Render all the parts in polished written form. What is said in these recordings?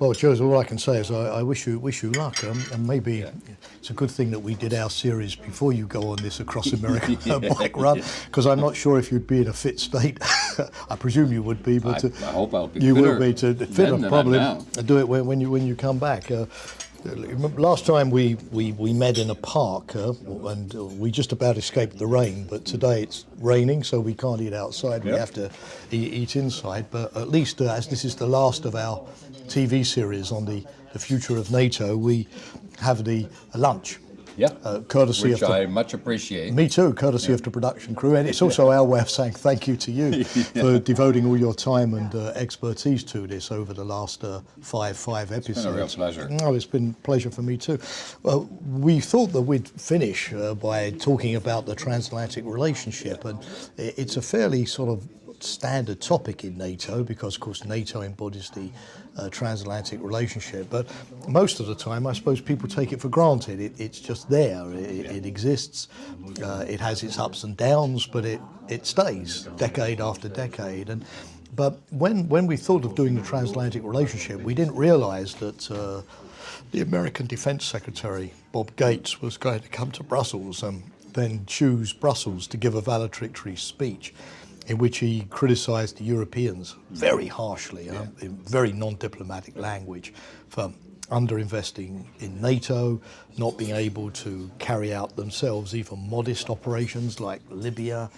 Well, Joseph, all I can say is I wish you luck, and maybe it's a good thing that we did our series before you go on this across America bike run, because I'm not sure if you'd be in a fit state. I presume you would be, but I hope I'll be you fitter will be to fit than probably I'm now. do it when you come back. Last time we met in a park and we just about escaped the rain, but today it's raining, so we can't eat outside. We have to eat inside. But at least as this is the last of our TV series on the future of NATO, we have the lunch. Courtesy which of I much appreciate. Me too, courtesy of the production crew, and it's also our way of saying thank you to you for devoting all your time and expertise to this over the last five episodes. It's been a real pleasure. No, it's been a pleasure for me too. Well, we thought that we'd finish by talking about the transatlantic relationship, and it's a fairly sort of standard topic in NATO because, of course, NATO embodies the transatlantic relationship. But most of the time, I suppose people take it for granted. It's just there. It exists. It has its ups and downs, but it stays decade after decade. But when we thought of doing the transatlantic relationship, we didn't realize that the American Defense Secretary, Bob Gates, was going to come to Brussels and then choose Brussels to give a valedictory speech in which he criticised the Europeans very harshly, in very non-diplomatic language, for underinvesting in NATO, not being able to carry out themselves even modest operations like Libya,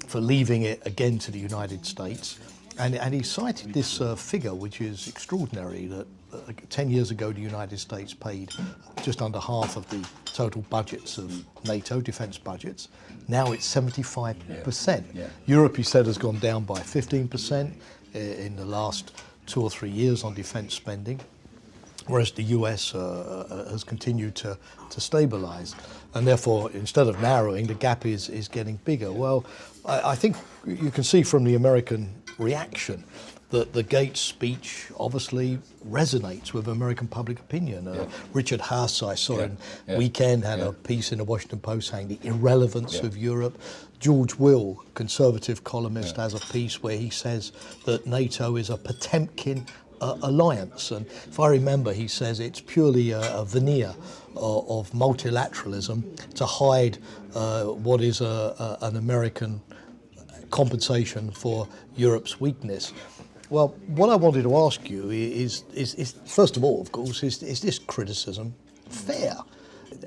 for leaving it again to the United States. And he cited this figure, which is extraordinary, that 10 years ago the United States paid just under half of the total budgets of NATO, defence budgets. Now it's 75%. Europe, he said, has gone down by 15% in the last 2 or 3 years on defence spending, whereas the US has continued to stabilise. And therefore, instead of narrowing, the gap is getting bigger. Well, I think you can see from the American reaction that the Gates speech obviously resonates with American public opinion. Richard Haas, I saw in Weekend, had a piece in the Washington Post saying the irrelevance of Europe. George Will, conservative columnist, has a piece where he says that NATO is a Potemkin alliance. And if I remember, he says it's purely a veneer of multilateralism to hide what is an American compensation for Europe's weakness. Well, what I wanted to ask you is first of all, of course, is this criticism fair?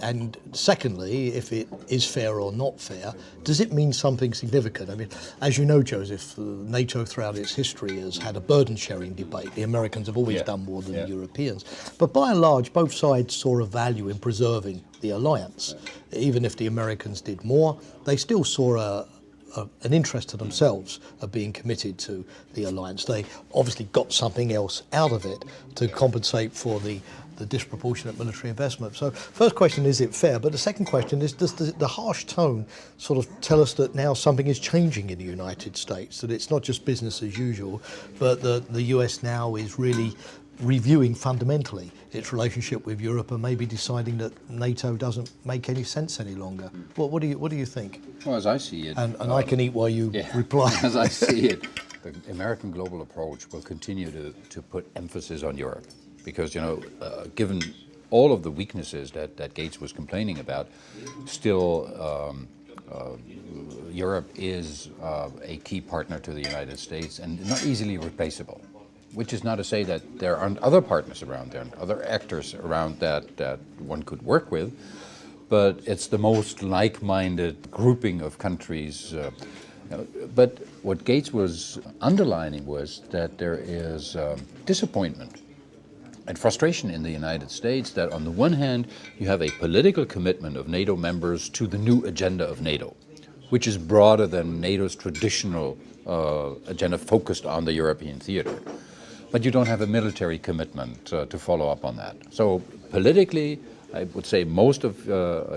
And secondly, if it is fair or not fair, does it mean something significant? I mean, as you know, Joseph, NATO throughout its history has had a burden-sharing debate. The Americans have always done more than the Europeans. But by and large, both sides saw a value in preserving the alliance. Even if the Americans did more, they still saw an interest to themselves of being committed to the alliance. They obviously got something else out of it to compensate for the disproportionate military investment. So first question, is it fair? But the second question is, does the harsh tone sort of tell us that now something is changing in the United States, that it's not just business as usual, but the US now is really reviewing fundamentally its relationship with Europe and maybe deciding that NATO doesn't make any sense any longer? What do you think? Well, as I see it, and I can eat while you reply. As I see it, the American global approach will continue to put emphasis on Europe, because given all of the weaknesses that Gates was complaining about, still Europe is a key partner to the United States and not easily replaceable. Which is not to say that there aren't other partners around there, and other actors around that one could work with, but it's the most like-minded grouping of countries. But what Gates was underlining was that there is disappointment and frustration in the United States that on the one hand you have a political commitment of NATO members to the new agenda of NATO, which is broader than NATO's traditional agenda focused on the European theater. But you don't have a military commitment to follow up on that. So politically, I would say most of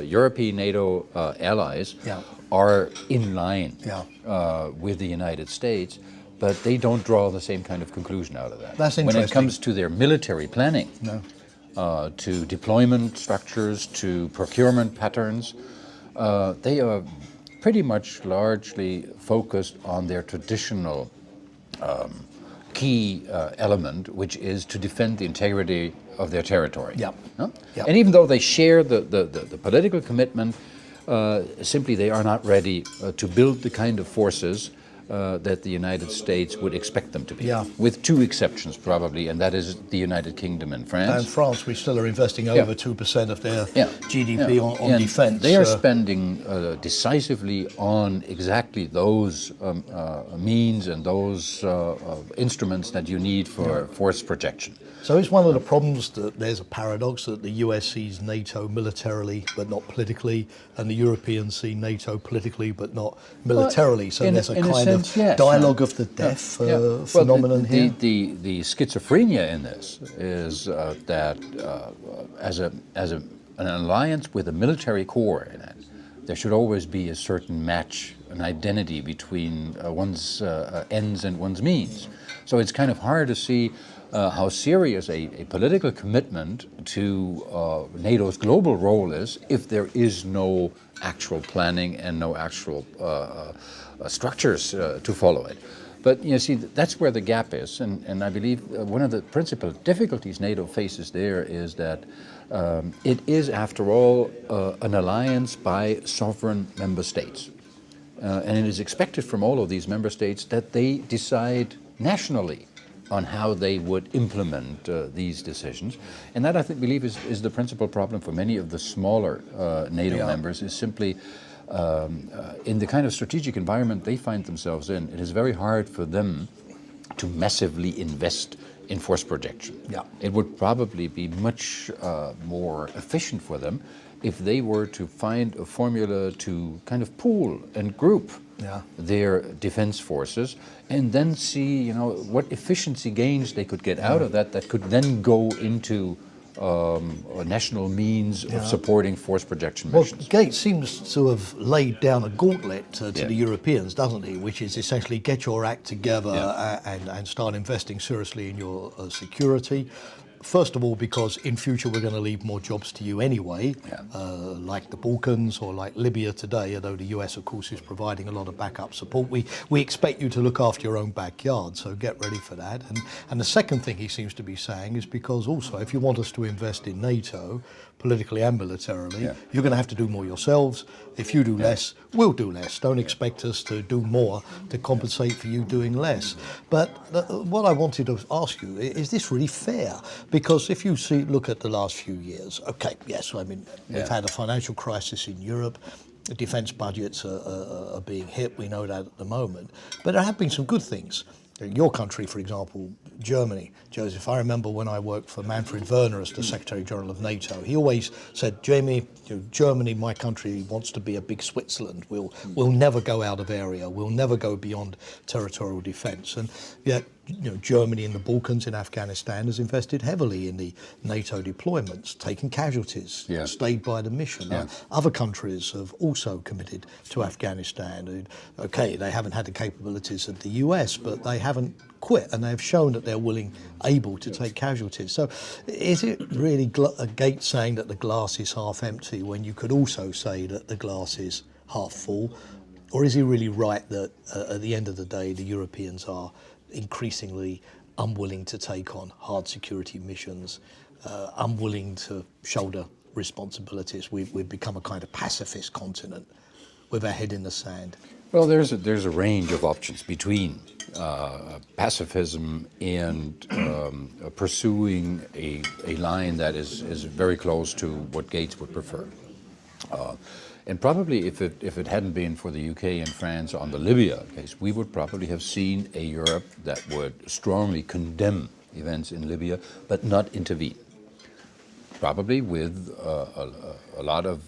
European NATO allies are in line with the United States, but they don't draw the same kind of conclusion out of that. That's interesting. When it comes to their military planning, to deployment structures, to procurement patterns, they are pretty much largely focused on their traditional key element, which is to defend the integrity of their territory. Yep. No? Yep. And even though they share the political commitment, simply they are not ready to build the kind of forces that the United States would expect them to be, Yeah. with two exceptions probably, and that is the United Kingdom and France. And France, we still are investing over 2% of their GDP on And defence. they are spending decisively on exactly those means and those instruments that you need for force protection. So it's one of the problems that there's a paradox that the US sees NATO militarily but not politically, and the Europeans see NATO politically but not militarily. So there's a kind of dialogue of the deaf phenomenon here. The schizophrenia in this is that as an alliance with a military core in it, there should always be a certain match, an identity between one's ends and one's means. So it's kind of hard to see how serious a political commitment to NATO's global role is if there is no actual planning and no actual structures to follow it. But you see, that's where the gap is, and I believe one of the principal difficulties NATO faces there is that it is, after all, an alliance by sovereign member states. And it is expected from all of these member states that they decide nationally on how they would implement these decisions. And that, I believe, is the principal problem for many of the smaller NATO members, is simply in the kind of strategic environment they find themselves in, it is very hard for them to massively invest in force projection. Yeah. It would probably be much more efficient for them if they were to find a formula to kind of pool and group their defense forces and then see, you know, what efficiency gains they could get out of that could then go into a national means of supporting force projection missions. Well, Gates seems to have laid down a gauntlet to the Europeans, doesn't he? Which is essentially get your act together and start investing seriously in your security. First of all, because in future we're going to leave more jobs to you anyway, like the Balkans or like Libya today, although the US, of course, is providing a lot of backup support. We expect you to look after your own backyard, so get ready for that. And the second thing he seems to be saying is because also, if you want us to invest in NATO, politically and militarily, you're going to have to do more yourselves. If you do less, we'll do less. Don't expect us to do more to compensate for you doing less. But what I wanted to ask you, is this really fair? Because if you look at the last few years, okay, yes, I mean, we've had a financial crisis in Europe. The defence budgets are being hit, we know that at the moment. But there have been some good things. Your country, for example, Germany, Joseph, I remember when I worked for Manfred Werner as the Secretary General of NATO, he always said, Jamie, Germany, my country, wants to be a big Switzerland. We'll never go out of area. We'll never go beyond territorial defence. And yet, Germany in the Balkans, in Afghanistan, has invested heavily in the NATO deployments, taken casualties, stayed by the mission. Other countries have also committed to Afghanistan. Okay, they haven't had the capabilities of the US, but they haven't quit, and they've shown that they're able to take casualties. So is it really Gates saying that the glass is half empty when you could also say that the glass is half full? Or is he really right that at the end of the day, the Europeans are increasingly unwilling to take on hard security missions, unwilling to shoulder responsibilities? We've become a kind of pacifist continent with our head in the sand. Well, there's a range of options between pacifism and pursuing a line that is very close to what Gates would prefer. And probably if it hadn't been for the UK and France on the Libya case, we would probably have seen a Europe that would strongly condemn events in Libya, but not intervene. Probably with a lot of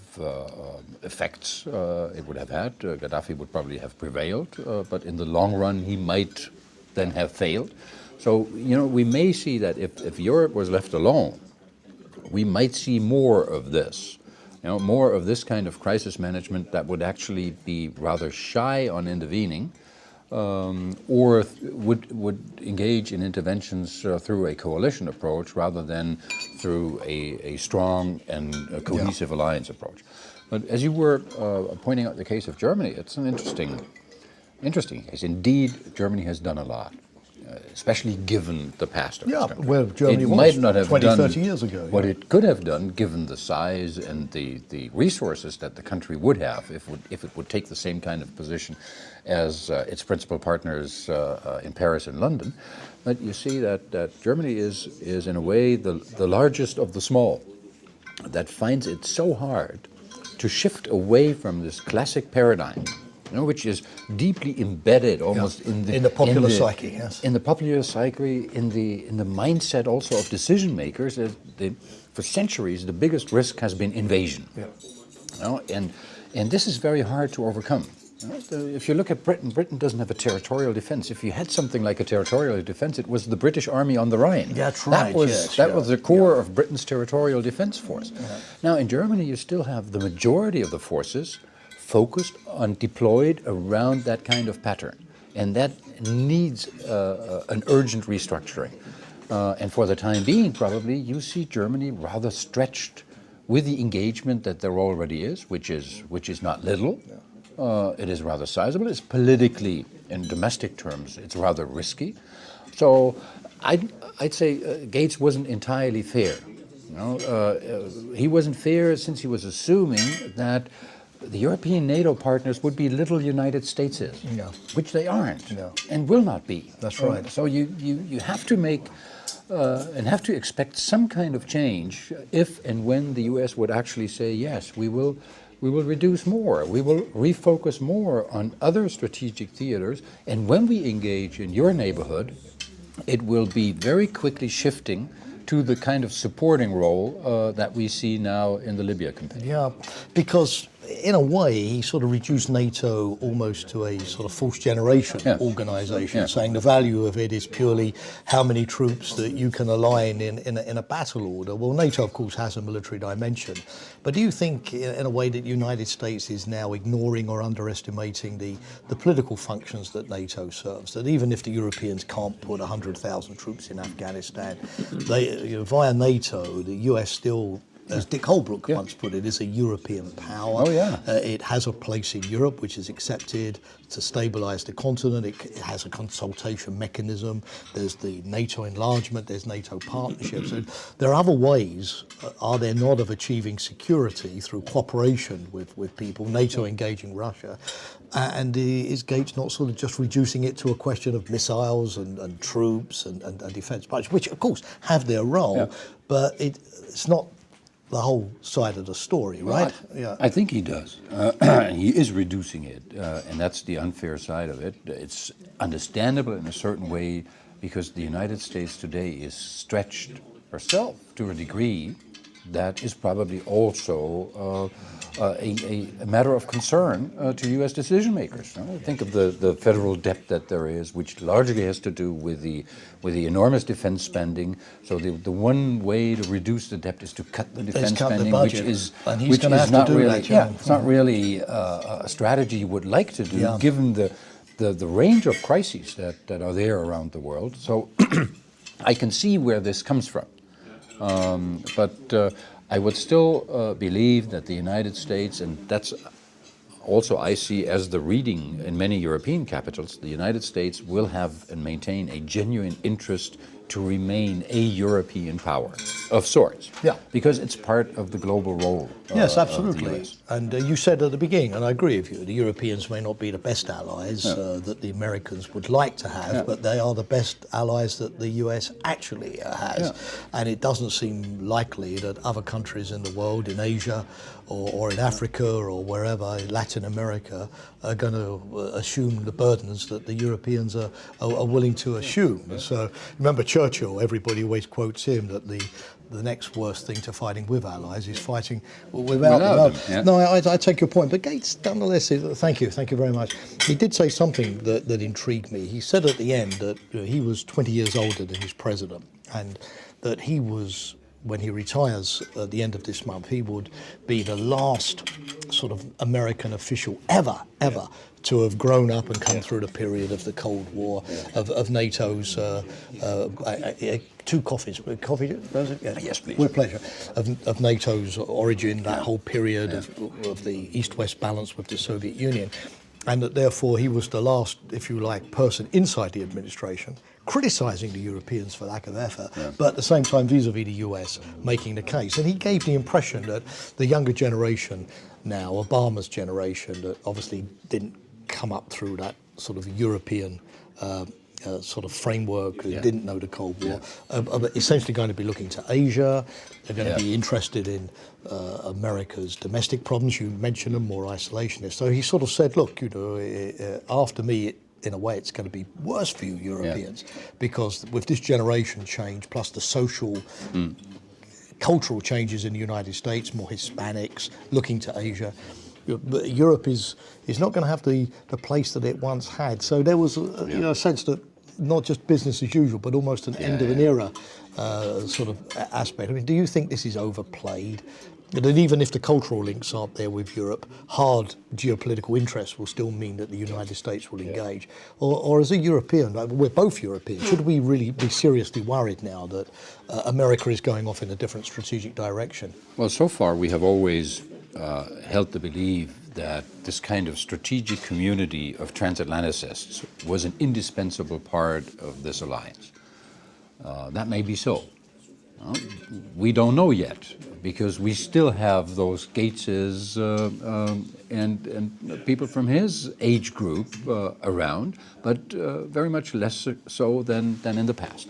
effects it would have had. Gaddafi would probably have prevailed, but in the long run he might then have failed. So, we may see that if Europe was left alone, we might see more of this. More of this kind of crisis management that would actually be rather shy on intervening, or would engage in interventions through a coalition approach rather than through a strong and cohesive alliance approach. But as you were pointing out the case of Germany, it's an interesting case. Indeed, Germany has done a lot. especially given the past of this country. where Germany it was might not have 20, done 30 years ago. what it could have done, given the size and the resources that the country would have if it would take the same kind of position as its principal partners in Paris and London. But you see that Germany is in a way the largest of the small, that finds it so hard to shift away from this classic paradigm, which is deeply embedded almost in the popular psyche, yes. In the popular psyche, in the mindset also of decision makers. For centuries, the biggest risk has been invasion. And this is very hard to overcome. If you look at Britain doesn't have a territorial defense. If you had something like a territorial defense, it was the British Army on the Rhine. That's right. That was the core of Britain's territorial defense force. Yeah. Now in Germany, you still have the majority of the forces focused on deployed around that kind of pattern, and that needs an urgent restructuring. And for the time being, probably you see Germany rather stretched with the engagement that there already is, which is not little. Yeah. It is rather sizable. It's politically, in domestic terms, it's rather risky. So I'd say Gates wasn't entirely fair. He wasn't fair since he was assuming that the European NATO partners would be little United Stateses, which they aren't and will not be. That's right. So you have to make and have to expect some kind of change if and when the U.S. would actually say, yes, we will reduce more, we will refocus more on other strategic theaters, and when we engage in your neighborhood, it will be very quickly shifting to the kind of supporting role that we see now in the Libya campaign. Yeah, because in a way, he sort of reduced NATO almost to a sort of fourth generation organization, saying the value of it is purely how many troops that you can align in a battle order. Well, NATO, of course, has a military dimension. But do you think, in a way, that the United States is now ignoring or underestimating the political functions that NATO serves? That even if the Europeans can't put 100,000 troops in Afghanistan, via NATO, the US still, as Dick Holbrooke once put it, is a European power. Oh, yeah. It has a place in Europe, which is accepted to stabilise the continent. It has a consultation mechanism. There's the NATO enlargement. There's NATO partnerships. So there are other ways, are there not, of achieving security through cooperation with people, NATO engaging Russia. And is Gates not sort of just reducing it to a question of missiles and troops and defence budgets, which, of course, have their role, but it's not the whole side of the story, right? I think he does. He is reducing it, and that's the unfair side of it. It's understandable in a certain way because the United States today is stretched herself to a degree that is probably also a matter of concern to U.S. decision makers. Think of the federal debt that there is, which largely has to do with the enormous defense spending. So the one way to reduce the debt is to cut the defense spending, which is not really a strategy you would like to do, given the range of crises that are there around the world. So I can see where this comes from. But I would still believe that the United States, and that's also I see as the reading in many European capitals, the United States will have and maintain a genuine interest to remain a European power of sorts. Yeah. Because it's part of the global role. Yes, absolutely. Of the US. And you said at the beginning, and I agree with you, the Europeans may not be the best allies that the Americans would like to have, but they are the best allies that the US actually has. Yeah. And it doesn't seem likely that other countries in the world, in Asia or in Africa or wherever, Latin America, are going to assume the burdens that the Europeans are willing to assume. So remember Churchill, everybody always quotes him that the next worst thing to fighting with allies is fighting without them. Yeah. No, I take your point. But Gates, nonetheless, thank you very much. He did say something that intrigued me. He said at the end that he was 20 years older than his president, and that he was, when he retires at the end of this month, he would be the last sort of American official ever to have grown up and come through the period of the Cold War, of NATO's two coffees. Coffee? Yes, please. With pleasure. Of NATO's origin, that whole period of the East-West balance with the Soviet Union. And that therefore he was the last, if you like, person inside the administration, criticising the Europeans for lack of effort, but at the same time vis-a-vis the US making the case. And he gave the impression that the younger generation now, Obama's generation, that obviously didn't come up through that sort of European sort of framework, didn't know the Cold War, are essentially going to be looking to Asia. They're going to be interested in America's domestic problems. You mentioned them, more isolationist. So he sort of said, look, you know, after me, in a way, it's going to be worse for you Europeans, because with this generation change, plus the social, cultural changes in the United States, more Hispanics looking to Asia, Europe is not going to have the place that it once had. So there was a sense that not just business as usual, but almost an end of an era sort of aspect. I mean, do you think this is overplayed? That even if the cultural links aren't there with Europe, hard geopolitical interests will still mean that the United States will engage? Or as a European, we're both Europeans, should we really be seriously worried now that America is going off in a different strategic direction? Well, so far we have always held the belief that this kind of strategic community of transatlanticists was an indispensable part of this alliance. That may be so. We don't know yet, because we still have those Gateses and people from his age group around, but very much less so than in the past.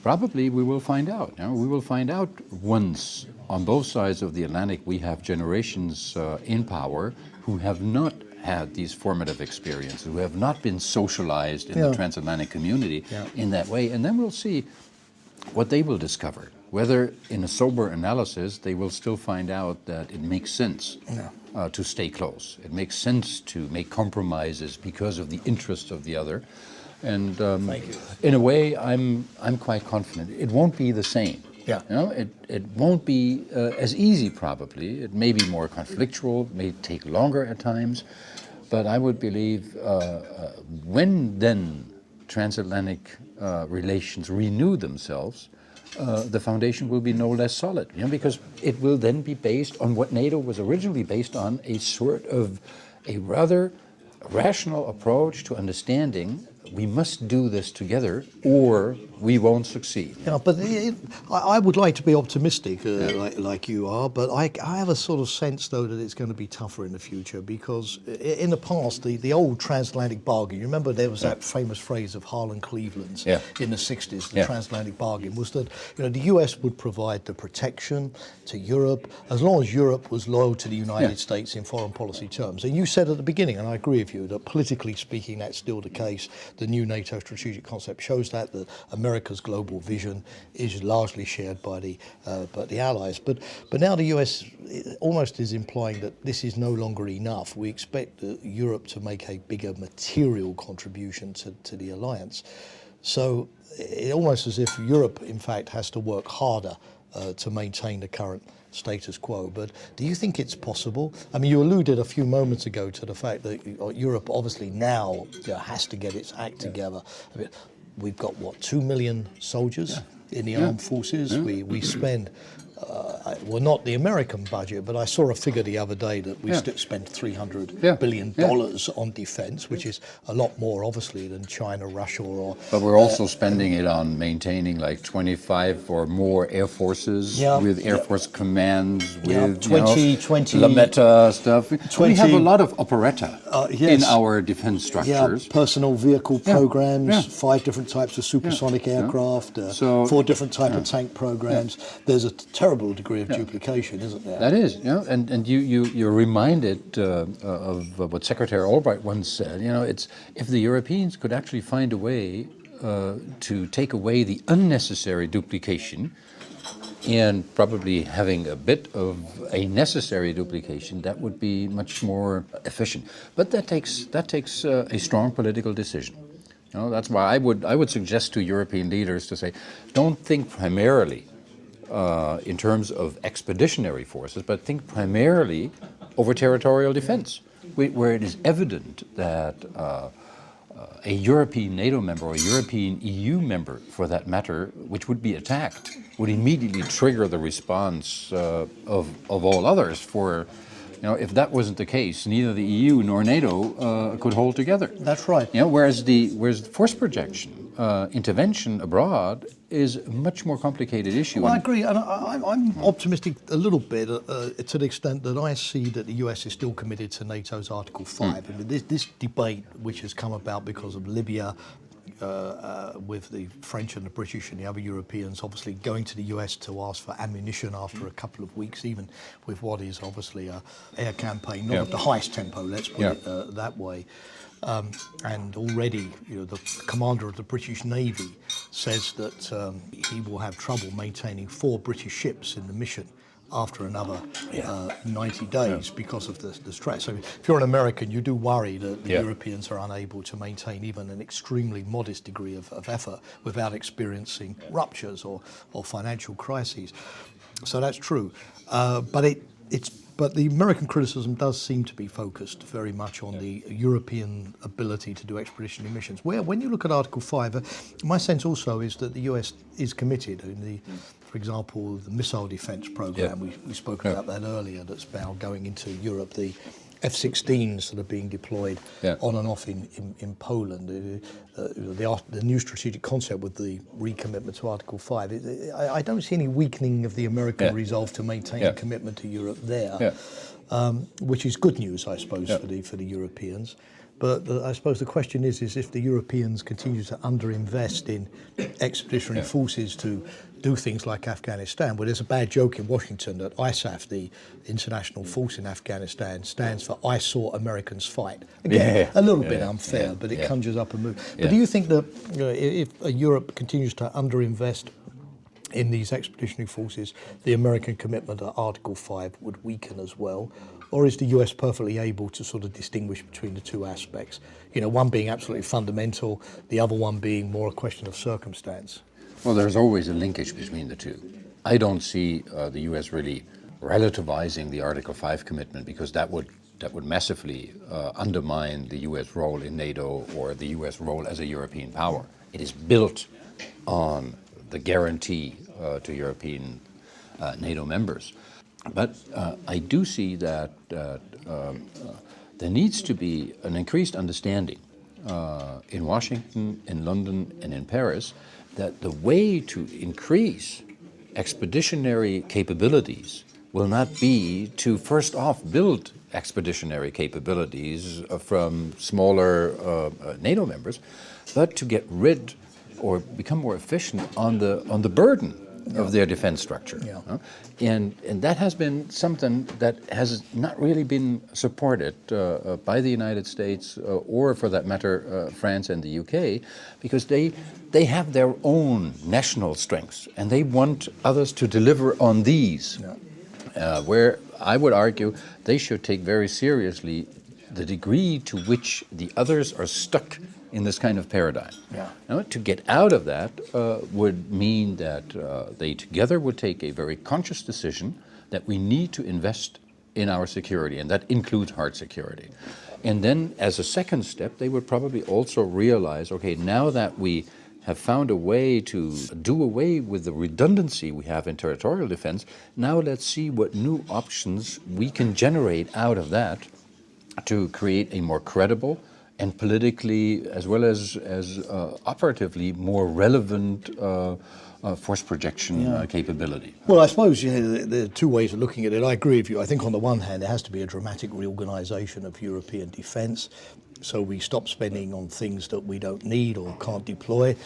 Probably we will find out. We will find out once on both sides of the Atlantic we have generations in power who have not had these formative experiences, who have not been socialized in the transatlantic community in that way, and then we'll see what they will discover, whether in a sober analysis they will still find out that it makes sense to stay close. It makes sense to make compromises because of the interests of the other. And in a way, I'm quite confident. It won't be the same. You know, it won't be as easy probably. It may be more conflictual, may take longer at times, but I would believe when then transatlantic relations renew themselves, the foundation will be no less solid, you know, because it will then be based on what NATO was originally based on, a sort of a rather rational approach to understanding we must do this together or we won't succeed. Yeah, but I would like to be optimistic like you are, but I have a sort of sense, though, that it's going to be tougher in the future, because in the past, the old transatlantic bargain, you remember there was that famous phrase of Harlan Cleveland's in the 60s, the transatlantic bargain, was that, you know, the US would provide the protection to Europe as long as Europe was loyal to the United States in foreign policy terms. And you said at the beginning, and I agree with you, that politically speaking, that's still the case. The new NATO strategic concept shows that America's global vision is largely shared by the Allies. But now the US almost is implying that this is no longer enough. We expect Europe to make a bigger material contribution to the alliance. So it's almost as if Europe, in fact, has to work harder to maintain the current status quo. But do you think it's possible? I mean, you alluded a few moments ago to the fact that Europe obviously now has to get its act together. I mean, we've got, what, 2 million soldiers in the armed forces? We spend, well, not the American budget, but I saw a figure the other day that we spend $300 billion on defense, which is a lot more, obviously, than China, Russia, or... But we're also spending it on maintaining like 25 or more air forces with Air Force commands, with 20 Lametta stuff. We have a lot of operetta in our defense structures. Personal vehicle programs, 5 different types of supersonic aircraft, 4 different types of tank programs. There's a terrible degree of duplication, isn't there? That is, and you're reminded of what Secretary Albright once said. You know, it's if the Europeans could actually find a way to take away the unnecessary duplication, and probably having a bit of a necessary duplication, that would be much more efficient. But that takes a strong political decision. You know, that's why I would suggest to European leaders to say, don't think primarily in terms of expeditionary forces, but think primarily over territorial defense, where it is evident that a European NATO member or a European EU member, for that matter, which would be attacked, would immediately trigger the response of all others. For, you know, if that wasn't the case, neither the EU nor NATO could hold together. That's right. You know, whereas the force projection intervention abroad is a much more complicated issue. Well, I agree, and I'm optimistic a little bit to the extent that I see that the US is still committed to NATO's Article 5. I mean, this debate, which has come about because of Libya, with the French and the British and the other Europeans obviously going to the US to ask for ammunition after a couple of weeks, even with what is obviously an air campaign, not at the highest tempo, let's put it that way. And already, the commander of the British Navy says that he will have trouble maintaining 4 British ships in the mission after another 90 days because of the stress. So if you're an American, you do worry that the Europeans are unable to maintain even an extremely modest degree of effort without experiencing ruptures or financial crises. So that's true. But the American criticism does seem to be focused very much on the European ability to do expeditionary missions. Where, when you look at Article 5, my sense also is that the US is committed in for example, the missile defense program. We spoke about that earlier. That's now going into Europe. The F-16s that are being deployed on and off in Poland. The new strategic concept with the recommitment to Article 5. I don't see any weakening of the American resolve to maintain a commitment to Europe there, which is good news, I suppose, for the Europeans. But I suppose the question is if the Europeans continue to underinvest in expeditionary forces to do things like Afghanistan, well, there's a bad joke in Washington that ISAF, the international force in Afghanistan, stands for I Saw Americans Fight. Again, a little bit unfair, but it conjures up a mood. But do you think that if Europe continues to underinvest in these expeditionary forces, the American commitment to Article 5 would weaken as well? Or is the US perfectly able to sort of distinguish between the two aspects? One being absolutely fundamental, the other one being more a question of circumstance. Well, there's always a linkage between the two. I don't see the US really relativizing the Article 5 commitment, because that would massively undermine the US role in NATO or the US role as a European power. It is built on the guarantee to European NATO members. But I do see that there needs to be an increased understanding in Washington, in London, and in Paris that the way to increase expeditionary capabilities will not be to first off build expeditionary capabilities from smaller NATO members, but to get rid or become more efficient on the burden of their defense structure. And that has been something that has not really been supported by the United States or, for that matter, France and the UK, because they have their own national strengths and they want others to deliver on these, where I would argue they should take very seriously the degree to which the others are stuck in this kind of paradigm. Now, to get out of that would mean that they together would take a very conscious decision that we need to invest in our security, and that includes hard security. And then as a second step, they would probably also realize, okay, now that we have found a way to do away with the redundancy we have in territorial defense, now let's see what new options we can generate out of that to create a more credible and politically, as well as operatively, more relevant force projection capability. Well, I suppose there are two ways of looking at it. I agree with you. I think on the one hand, there has to be a dramatic reorganisation of European defence, so we stop spending on things that we don't need or can't deploy,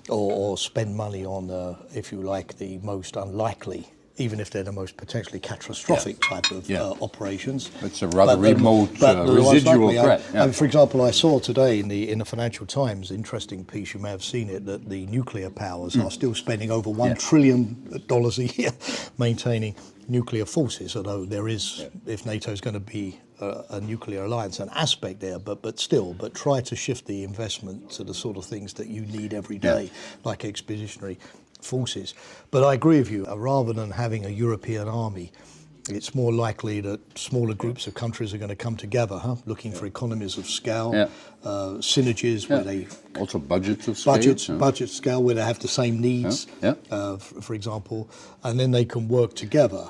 or spend money on, if you like, the most unlikely, even if they're the most potentially catastrophic type of operations. It's a rather remote residual threat. I mean, for example, I saw today in the Financial Times, interesting piece, you may have seen it, that the nuclear powers are still spending over $1 trillion a year maintaining nuclear forces, although there is, if NATO is going to be a nuclear alliance, an aspect there, but try to shift the investment to the sort of things that you need every day, like expeditionary forces. But I agree with you, rather than having a European army it's more likely that smaller groups of countries are going to come together, looking for economies of scale, synergies where they also budgets of scale, budget scale where they have the same needs, for example, and then they can work together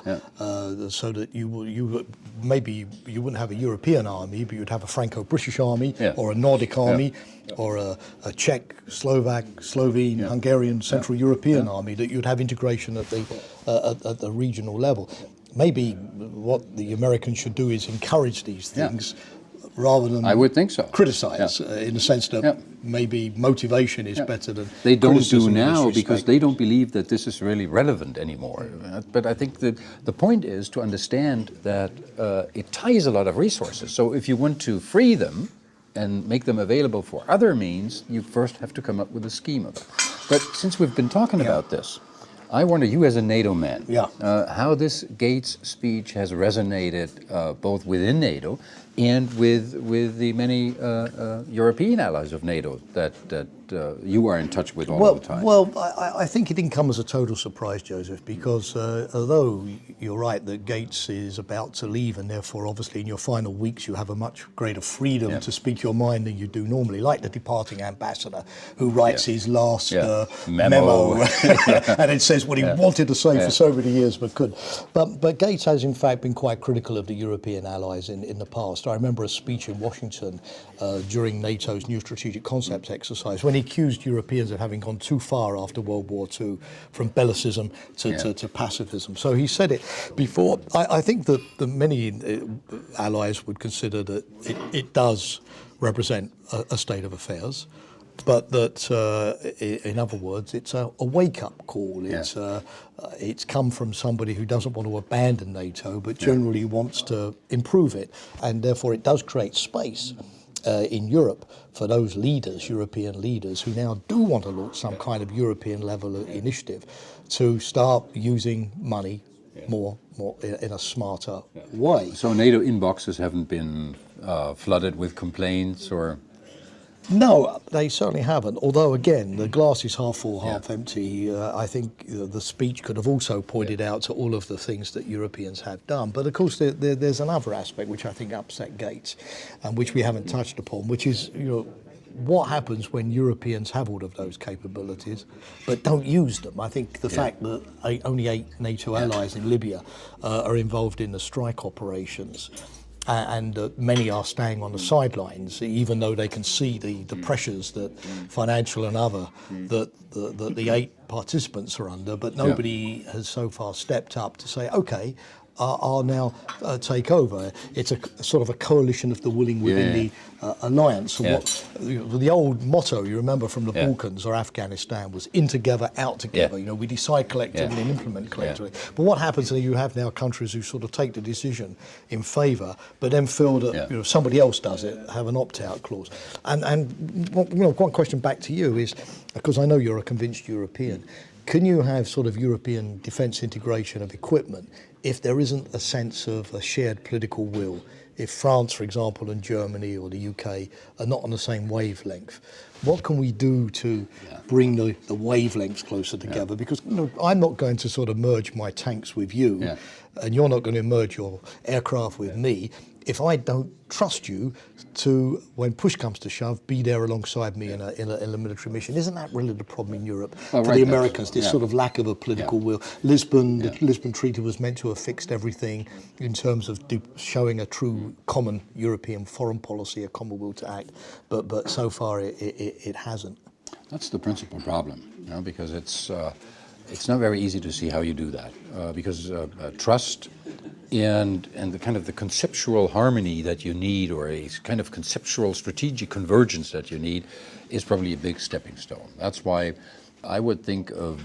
so that you wouldn't have a European army, but you'd have a Franco-British army or a Nordic army or a Czech, Slovak, Slovene, Hungarian, Central European army, that you'd have integration at the regional level. Maybe what the Americans should do is encourage these things rather than I would think so. criticize, in the sense that maybe motivation is better than they don't do criticism now because they don't believe that this is really relevant anymore. But I think that the point is to understand that it ties a lot of resources. So if you want to free them and make them available for other means, you first have to come up with a scheme of it. But since we've been talking about this, I wonder, you as a NATO man, how this Gates speech has resonated both within NATO and with the many European allies of NATO that you are in touch with all the time. Well, I think it didn't come as a total surprise, Joseph, because although you're right that Gates is about to leave, and therefore obviously in your final weeks you have a much greater freedom to speak your mind than you do normally, like the departing ambassador who writes his last memo and it says what he wanted to say for so many years but couldn't. But Gates has in fact been quite critical of the European allies in the past. I remember a speech in Washington during NATO's new strategic concepts exercise when he accused Europeans of having gone too far after World War II, from bellicism to pacifism. So he said it before. I think that many allies would consider that it does represent a state of affairs, but that, in other words, it's a wake-up call. It's come from somebody who doesn't want to abandon NATO, but generally wants to improve it, and therefore it does create space in Europe for those leaders, European leaders, who now do want to launch some kind of European level initiative to start using money more in a smarter way. So NATO inboxes haven't been flooded with complaints or? No, they certainly haven't. Although, again, the glass is half full, half empty. I think the speech could have also pointed out to all of the things that Europeans have done. But, of course, there's another aspect which I think upset Gates and which we haven't touched upon, which is, what happens when Europeans have all of those capabilities but don't use them? I think the fact that only 8 NATO allies in Libya are involved in the strike operations, and many are staying on the sidelines, even though they can see the pressures that financial and other that the 8 participants are under, but nobody has so far stepped up to say, okay, I'll now take over. It's a sort of a coalition of the willing within the alliance. And what the old motto you remember from the Balkans or Afghanistan was "in together, out together." We decide collectively and implement collectively. But what happens is you have now countries who sort of take the decision in favour, but then feel that if somebody else does it, have an opt-out clause. And one question back to you is, because I know you're a convinced European, can you have sort of European defence integration of equipment if there isn't a sense of a shared political will? If France, for example, and Germany or the UK are not on the same wavelength, what can we do to bring the wavelengths closer together? Because I'm not going to sort of merge my tanks with you, and you're not going to merge your aircraft with me if I don't trust you to, when push comes to shove, be there alongside me in a military mission. Isn't that really the problem in Europe for the Americans, this sort of lack of a political will? The Lisbon Treaty was meant to have fixed everything in terms of showing a true common European foreign policy, a common will to act, but so far it hasn't. That's the principal problem, because it's not very easy to see how you do that, because trust and the kind of the conceptual harmony that you need, or a kind of conceptual strategic convergence that you need, is probably a big stepping stone. That's why I would think of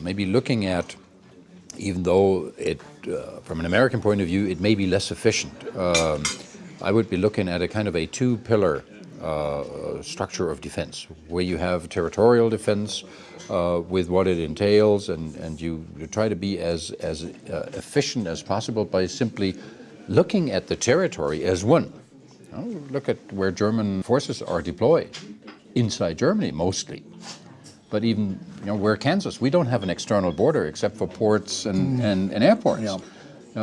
maybe looking at, even though it, from an American point of view, it may be less efficient, I would be looking at a kind of a 2-pillar structure of defense, where you have territorial defense with what it entails, and you try to be as efficient as possible by simply looking at the territory as one. Look at where German forces are deployed, inside Germany mostly. But even where Kansas, we don't have an external border except for ports and airports.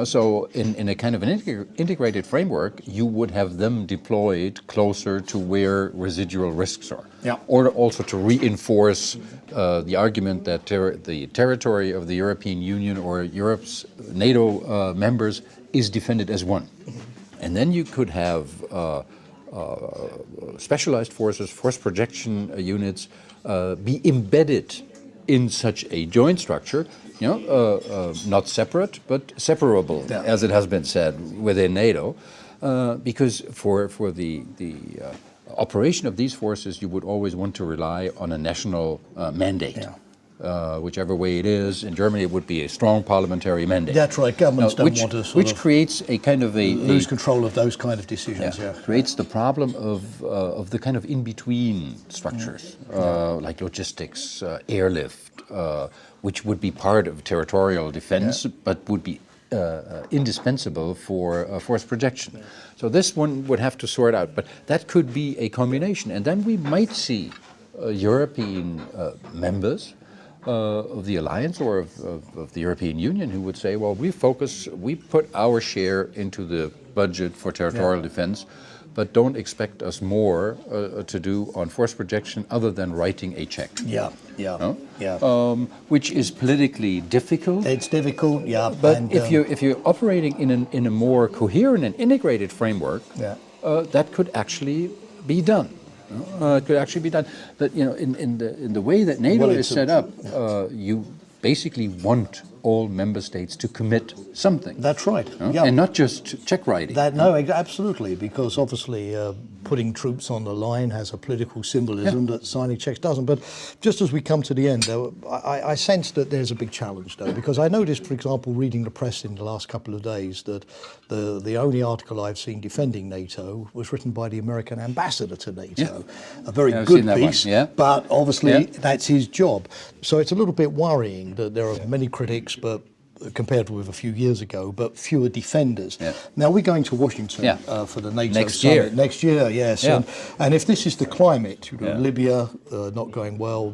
So in a kind of an integrated framework, you would have them deployed closer to where residual risks are. Yeah. Or also to reinforce the argument that the territory of the European Union or Europe's NATO members is defended as one. And then you could have specialized forces, force projection units be embedded in such a joint structure, not separate but separable, as it has been said within NATO, because for the operation of these forces, you would always want to rely on a national mandate. Whichever way it is. In Germany, it would be a strong parliamentary mandate. That's right. Governments don't want to which creates a kind of lose control of those kind of decisions. Creates the problem of the kind of in-between structures, like logistics, airlift, which would be part of territorial defense, but would be indispensable for force projection. So this one would have to sort out, but that could be a combination, and then we might see European members of the alliance or of the European Union who would say, well, we put our share into the budget for territorial defense, but don't expect us more to do on force projection other than writing a check. Which is politically difficult. It's difficult, But if you're operating in a more coherent and integrated framework, that could actually be done. It could actually be done, but in the way that NATO is set up, you basically want all member states to commit something. That's right, and not just check writing. Absolutely, because obviously putting troops on the line has a political symbolism that signing checks doesn't. But just as we come to the end, though, I sense that there's a big challenge, though, because I noticed, for example, reading the press in the last couple of days, that the only article I've seen defending NATO was written by the American ambassador to NATO. A very good piece, but obviously that's his job. So it's a little bit worrying that there are many critics, but compared with a few years ago, but fewer defenders. Now we're going to Washington for the NATO summit next year. Yes, and if this is the climate, Libya not going well,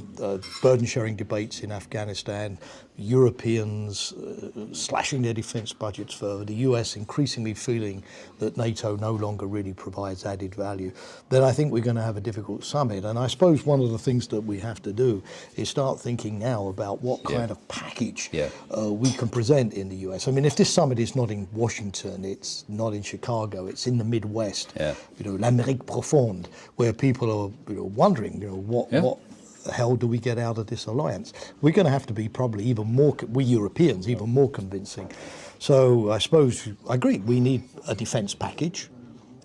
burden sharing debates in Afghanistan, Europeans slashing their defence budgets further, the US increasingly feeling that NATO no longer really provides added value, then I think we're going to have a difficult summit. And I suppose one of the things that we have to do is start thinking now about what kind of package we can present in the US. I mean, if this summit is not in Washington, it's not in Chicago, it's in the Midwest, l'Amérique profonde, where people are wondering, what the hell do we get out of this alliance? We're going to have to be probably even more, we Europeans, even more convincing. So I suppose, I agree, we need a defence package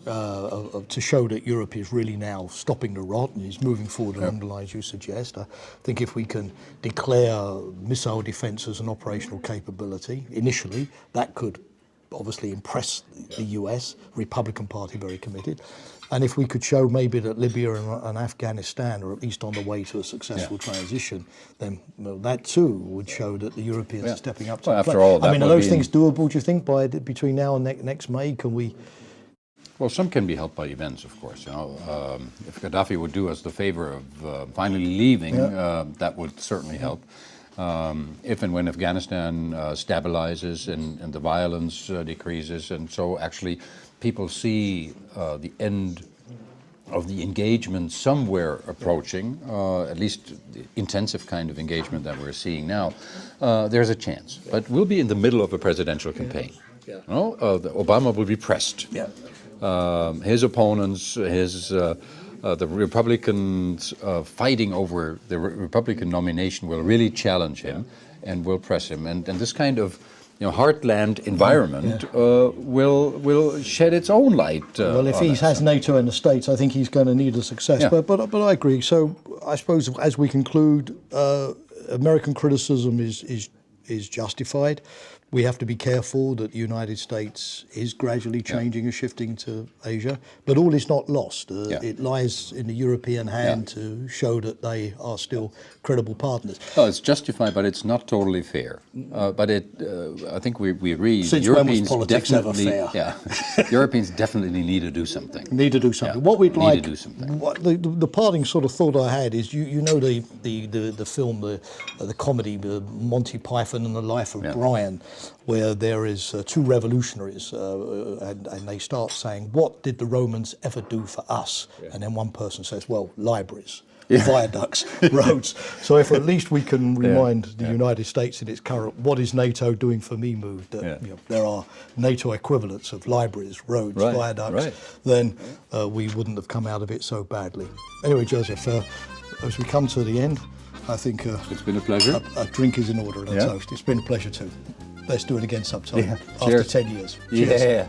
to show that Europe is really now stopping the rot and is moving forward along the lines you suggest. I think if we can declare missile defence as an operational capability initially, that could obviously impress the US, Republican Party very committed. And if we could show maybe that Libya and Afghanistan are at least on the way to a successful transition, then that too would show that the Europeans are stepping up to the plate. After all, I mean, are those things doable, do you think, between now and next May? Can we? Well, some can be helped by events, of course. If Gaddafi would do us the favor of finally leaving, that would certainly help. If and when Afghanistan stabilizes and the violence decreases, and so actually people see the end of the engagement somewhere approaching, at least the intensive kind of engagement that we're seeing now, there's a chance. But we'll be in the middle of a presidential campaign. Obama will be pressed. His opponents, the Republicans fighting over the Republican nomination will really challenge him and will press him. And this kind of heartland environment will shed its own light. Well, if he has NATO in the States, I think he's going to need a success. But I agree. So I suppose as we conclude, American criticism is justified. We have to be careful that the United States is gradually changing and shifting to Asia, but all is not lost. It lies in the European hand to show that they are still credible partners. Well, it's justified, but it's not totally fair. But I think we agree. Since Europeans when was politics ever fair? Europeans definitely need to do something. Need to do something. What we'd like, to do something. The parting sort of thought I had is, the film, the comedy, the Monty Python than in the life of Yeah. Brian, where there is two revolutionaries, and they start saying, "What did the Romans ever do for us?" And then one person says, "Well, libraries." Viaducts, roads. So if at least we can remind the United States in its current "what is NATO doing for me" mood that there are NATO equivalents of libraries, roads, viaducts, then we wouldn't have come out of it so badly. Anyway, Joseph, as we come to the end, I think it's been a pleasure. A drink is in order and a toast. It's been a pleasure too. Let's do it again sometime after Cheers. 10 years. Cheers. Yeah.